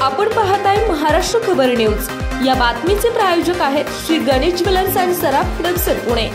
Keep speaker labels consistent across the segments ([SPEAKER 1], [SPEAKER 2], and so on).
[SPEAKER 1] आपण पाहताय महाराष्ट्र खबर न्यूज। या बातमीचे प्रायोजक आहेत Shri Ganesh jewellers and Saraf production Pune.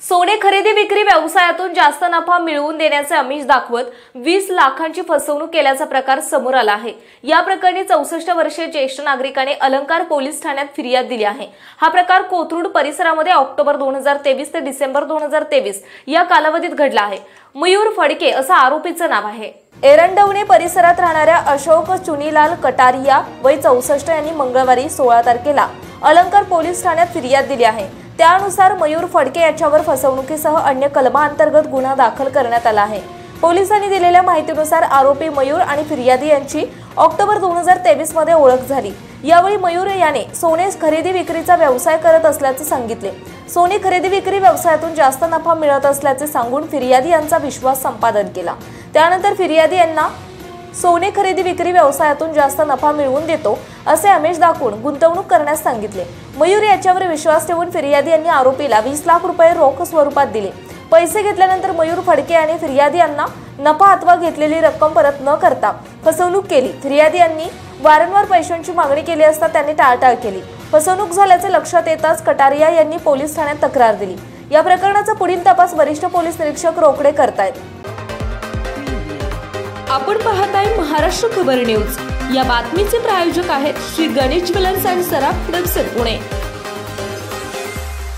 [SPEAKER 1] सोने खरेदी विक्री व्यवसायातून जास्त नफा मिळवून देण्याचे आमिष दाखवत 20 लाखांची फसवणूक केल्याचा प्रकार समोर आला आहे। या प्रकरणी 64 वर्षीय ज्येष्ठ नागरिकाने अलंकार पोलीस ठाण्यात फिर्याद दिली आहे। हा प्रकार कोथरूड परिसरामध्ये ऑक्टोबर 2023 ते डिसेंबर 2023 या कालावधीत घडला आहे। मयूर फडके असं आरोपीचं नाव आहे। एरंडवणे परिसरात राहणाऱ्या अशोक चुनीलाल कटारिया वय 64 यांनी मंगळवारी 16 तारखेला अलंकार पोलीस ठाण्यात फिर्याद दिली आहे। त्यानुसार मयूर फडके याच्यावर फसवणुकीसह अन्य कलमांतर्गत गुन्हा दाखल करण्यात आला आहे। पोलिसांनी दिलेल्या माहितीनुसार आरोपी मयूर आणि फिर्यादी यांची ऑक्टोबर 2023 मध्ये ओळख झाली। यावेळी मयूर याने सोने खरेदी विक्रीचा व्यवसाय करत असल्याचे सांगितले। सोने खरेदी विक्री व्यवसायातून जास्त नफा मिळत असल्याचे सांगून फिर्यादी यांचा विश्वास संपादन केला। त्यानंतर फिर्यादी यांना सोने खरेदी विक्री व्यवसायातून जास्त नफा मिळवून देतो असे आमिष दाखवून गुंतवणूक करण्यास सांगितले। मयूर याच्यावर विश्वास ठेवून फिर्यादी यांनी आरोपीला 20 लाख रुपये रोख स्वरूपात दिले। पैसे घेतल्यानंतर मयूर फडके यांनी फिर्यादी यांना नफा अथवा घेतलेली रक्कम परत न करता फसवणूक केली। फिर्यादी यांनी वारंवार पैशांची मागणी केली असता त्यांनी टाळाटाळ केली। फसवणूक झाल्याचे लक्षात येताच कटारिया यांनी पोलीस ठाण्यात तक्रार दिली। या प्रकरणाचा पुढील तपास वरिष्ठ पोलीस निरीक्षक रोकडे करतायत। आपण पाहताय महाराष्ट्र खबर न्यूज। या बातमीचे प्रायोजक आहेत Shri Ganesh jewellers and Saraf production Pune.